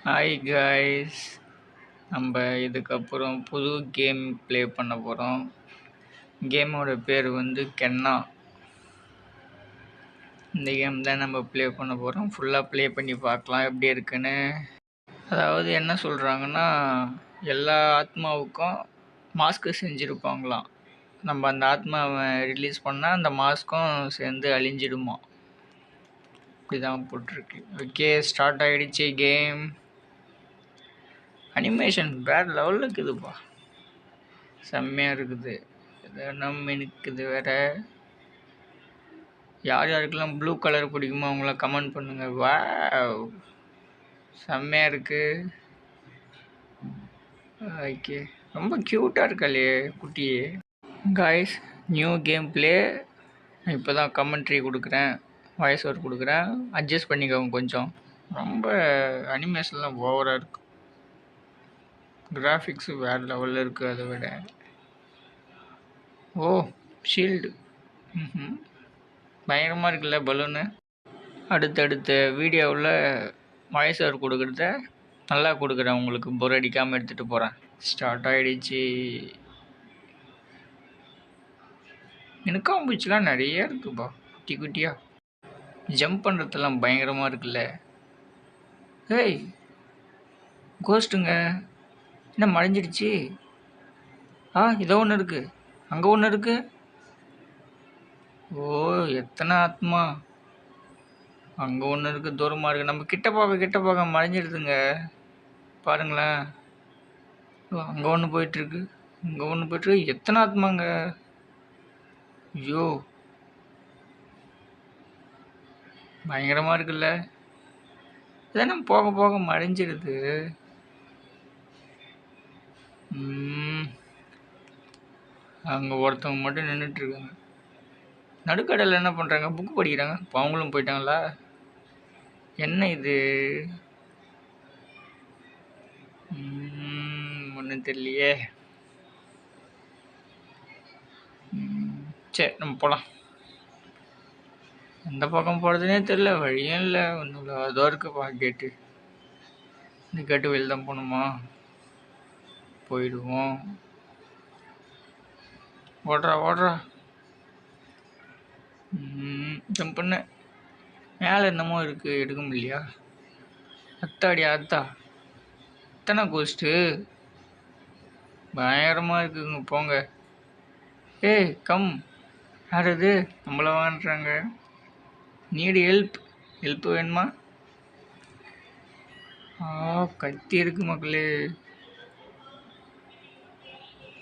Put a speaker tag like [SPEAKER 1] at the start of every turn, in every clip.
[SPEAKER 1] Hi guys, நம்ம இதுக்கப்புறம் புது கேம் ப்ளே பண்ண போகிறோம். கேமோட பேர் வந்து கென்னா. இந்த கேம் தான் நம்ம ப்ளே பண்ண போகிறோம். ஃபுல்லாக ப்ளே பண்ணி பார்க்கலாம் எப்படி இருக்குன்னு. அதாவது என்ன சொல்கிறாங்கன்னா, எல்லா ஆத்மாவுக்கும் மாஸ்க்கு செஞ்சுருப்பாங்களாம். நம்ம அந்த ஆத்மாவை ரிலீஸ் பண்ணால் அந்த மாஸ்க்கும் சேர்ந்து அழிஞ்சிடுமா. இப்படி தான் போட்டிருக்கு. ஓகே, ஸ்டார்ட் ஆகிடுச்சு கேம். அனிமேஷன் வேறு லெவலில் இருக்குதுப்பா, செம்மையாக இருக்குது. இருக்குது வேறு. யார் யாருக்கெல்லாம் ப்ளூ கலர் பிடிக்குமோ அவங்களாம் கமெண்ட் பண்ணுங்கள். வா, செம்மையாக இருக்குது. ஓகே, ரொம்ப க்யூட்டாக இருக்காளே குட்டியே. Guys, new game play. இப்போ தான் கமெண்ட்ரி கொடுக்குறேன், வாய்ஸ் ஓவர் கொடுக்குறேன். அட்ஜஸ்ட் பண்ணிக்கோங்க கொஞ்சம். ரொம்ப அனிமேஷன்லாம் ஓவராக இருக்குது. கிராஃபிக்ஸு வேறு லெவலில் இருக்குது. அதை விட ஓ ஷீல்டு பயங்கரமாக இருக்குல்ல பலூனு. அடுத்தடுத்த வீடியோவில் வாய்ஸ் ஓவர் கொடுக்குறத நல்லா கொடுக்குறேன், உங்களுக்கு போர் அடிக்காமல் எடுத்துகிட்டு போகிறேன். ஸ்டார்ட் ஆகிடுச்சு. எனக்கும் பூச்சிலாம் நிறைய இருக்குப்பா, குட்டி குட்டியாக. ஜம்ப் பண்ணுறதெல்லாம் பயங்கரமாக இருக்குல்ல. ஏய், கோஸ்ட்டுங்க என்ன மறைஞ்சிடுச்சு? இதோ ஒன்று இருக்குது, அங்கே ஒன்று இருக்குது. ஓ, எத்தனை ஆத்மா. அங்கே ஒன்று இருக்குது, தூரமாக இருக்குது. நம்ம கிட்ட போக மறைஞ்சிடுதுங்க, பாருங்களேன். அங்கே ஒன்று போயிட்டுருக்கு, இங்கே ஒன்று போயிட்டுருக்கு. எத்தனை ஆத்மாங்க. ஐயோ, பயங்கரமாக இருக்குல்ல. இதெல்லாம் போக போக மறைஞ்சிடுது. அங்கே ஒருத்தவங்க மட்டும் நின்றுட்டுருக்காங்க. நடுக்கடையில் என்ன பண்ணுறாங்க? புக்கு படிக்கிறாங்க. இப்போ அவங்களும் போயிட்டாங்களா? என்ன இது? ஒன்றும் தெரியலையே. சரி, நம்ம போகலாம். எந்த பக்கம் போகிறதுனே தெரியல, வழியும் இல்லை, ஒன்றும் இல்லை. அதோ இருக்குப்பா கேட்டு. இந்த கேட்டு வெளியில் தான் போகணுமா? போயிடுவோம். ஓடுறா. ஜம்ப் பண்ண. மேலே என்னமோ இருக்குது, எடுக்க முடியலையா? அத்தாடி அத்தா, எத்தனை கோஸ்ட்டு, பயங்கரமாக இருக்குங்க. போங்க. ஏய் கம். யார் அது? நம்மள வாங்குறாங்க. நீடு ஹெல்ப் வேணுமா? கத்தி இருக்கு மக்களே.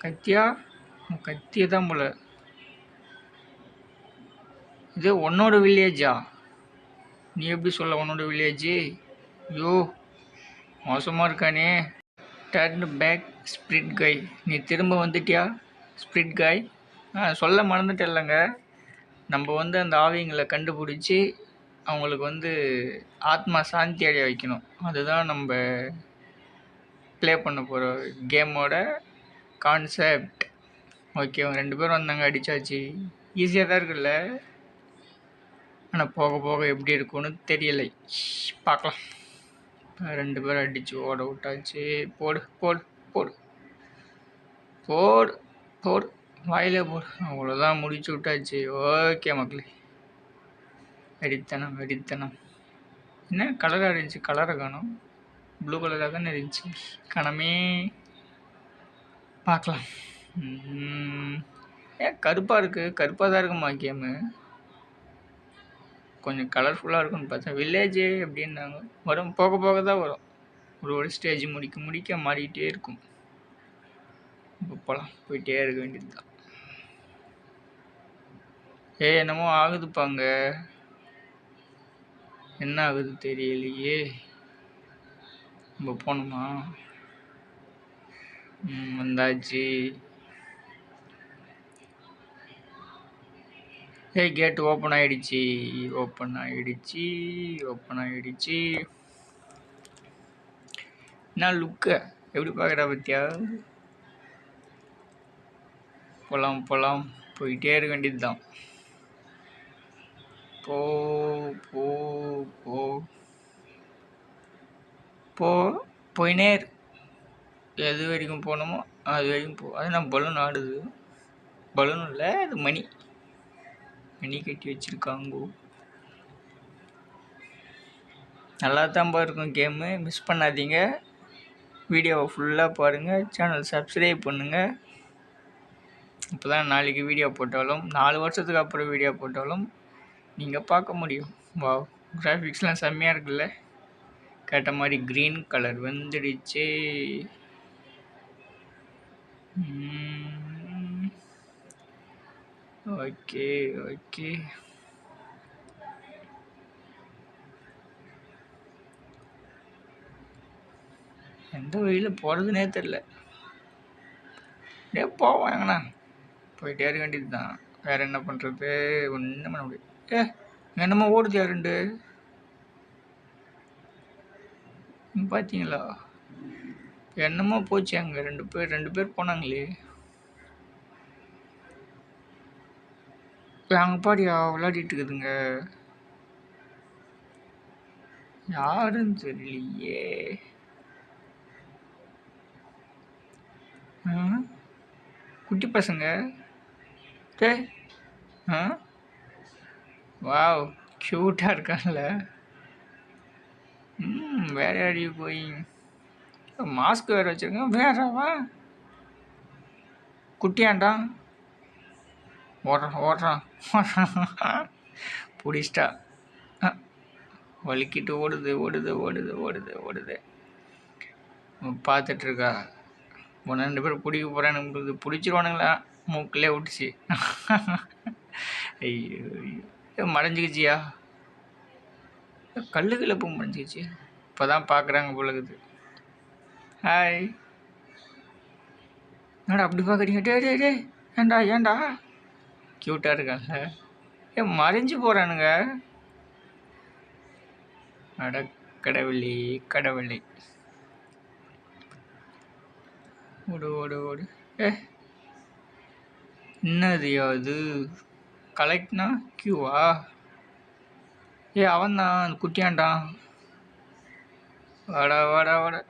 [SPEAKER 1] கத்தியா? கத்தியே தான் போல. இது உன்னோட வில்லேஜா? நீ எப்படி சொல்ல உன்னோட வில்லேஜ்? ஐயோ, மோசமாக இருக்கானே. டர்ன் பேக் ஸ்பிரிட் காய். நீ திரும்ப வந்துட்டியா ஸ்பிரிட் காய்? சொல்ல மறந்துட்டேன்லங்க. நம்ம வந்து அந்த ஆவிங்களை கண்டுபிடிச்சி அவங்களுக்கு வந்து ஆத்மா சாந்தி அடைய வைக்கணும். அதுதான் நம்ம ப்ளே பண்ண போகிற கேமோட கான்செப்ட். ஓகே, அவங்க 2 பேரும் வந்தாங்க, அடித்தாச்சு. ஈஸியாக தான் இருக்குல்ல, ஆனால் போக போக எப்படி இருக்கும்னு தெரியலை. பார்க்கலாம். 2 பேரும் அடித்து ஓட விட்டாச்சு. போடு வாயில போடு. அவ்வளோதான், முடிச்சு விட்டாச்சு. ஓகே மக்களே, வெறித்தனம். என்ன கலராக இருந்துச்சு? கலரை காணும். ப்ளூ கலராக தானே இருந்துச்சு. கணமே. பார்க்கலாம். ஏன் கருப்பாக இருக்குது? கருப்பாக தான் இருக்குமா கேமு? கொஞ்சம் கலர்ஃபுல்லாக இருக்குன்னு பார்த்தா வில்லேஜே அப்படின்னாங்க. வரும், போக போக தான் வரும். ஒரு ஸ்டேஜ் முடிக்க மாறிக்கிட்டே இருக்கும். இப்போ போகலாம், போயிட்டே இருக்க வேண்டியது தான். என்னமோ ஆகுதுப்பாங்க. என்ன ஆகுது தெரியலையே. நம்ம போகணுமா? வந்தாச்சு. கேட்டு ஓப்பன் ஆகிடுச்சு. என்ன லுக்கு, எப்படி பார்க்குறா பத்தியா? போகலாம், போயிட்டே இருக்க வேண்டியது தான். போயினே இரு. எது வரைக்கும் போகணுமோ அது வரைக்கும் போ. அது நான் பலூன் ஆடுது. பலூன் இல்லை, அது மணி கட்டி வச்சுருக்காங்கோ. நல்லா தான் இருக்கும் கேமு. மிஸ் பண்ணாதீங்க. வீடியோவை ஃபுல்லாக பாருங்கள். சேனல் சப்ஸ்கிரைப் பண்ணுங்கள். இப்போ தான் நாளைக்கு வீடியோ போட்டாலும் 4 வருஷத்துக்கு அப்புறம் வீடியோ போட்டாலும் நீங்கள் பார்க்க முடியும். வா, கிராஃபிக்ஸ்லாம் செம்மையாக இருக்குல்ல. கேட்ட மாதிரி க்ரீன் கலர் வந்துடுச்சு. Okay okay. எந்த வழியில் போகிறதுனே தெரில. போவாங்கண்ணா, போயிட்டே இருக்க வேண்டியது தான். வேறு என்ன பண்ணுறது? ஒன்றும் பண்ண முடியாது. என்னமோ ஓடுது யாருண்டு பார்த்தீங்களா? என்னமோ போச்சு. அங்கே ரெண்டு பேர் போனாங்களே. அங்கே பாடியா விளையாடிட்டு இருக்குதுங்க. யாருன்னு தெரியலையே. குட்டி பசங்க. வாவ், க்யூட்டாக இருக்கான்ல. வேற யாரையும் போய் மாஸ்க் வேறு வச்சுருக்கேன். வேறவா குட்டியாண்டா ஓடுறான் பிடிச்சிட்டா. வலிக்கிட்டு ஓடுது. பார்த்துட்ருக்கா. 2 பேர் பிடிக்க போகிறான்னு பிடிச்சிருவானுங்களா? மூக்கிலே விட்டுச்சு. ஐயோ, மறைஞ்சிக்கிச்சியா? கல்லுக்குள்ள பூ மறைஞ்சிக்கிச்சு. இப்போ தான் பார்க்குறாங்க போலகுது. ஹாய், என்னடா அப்படி பார்க்குறீங்க? டே ஏண்டா க்யூட்டாக இருக்காங்க. மறைஞ்சு போகிறானுங்க. அட கடவுளே. ஓடு. என்னது அது? கலெக்ட்னா கியூவா? அவன் தான் குட்டியாண்டான். வாடா.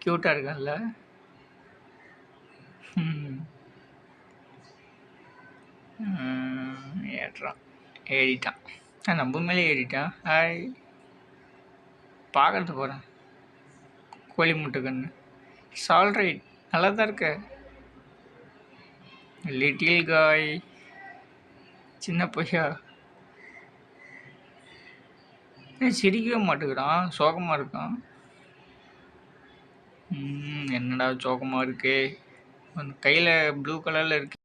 [SPEAKER 1] க்யூட்டாக இருக்கான்ல. ஏறிட்டான். நம்ம மேலே ஏறிட்டான். ஹாய், பார்க்கறது போகிறேன். கோழி முட்டை கண்ணு. சால்ரைட், நல்லா தான் இருக்க. லிட்டில் காய், சின்ன பையா. சிரிக்கவே மாட்டேங்கிறான், சோகமாக இருக்கான். என்னடா சோகமாக இருக்கு? கையில் ப்ளூ கலரில் இருக்கு.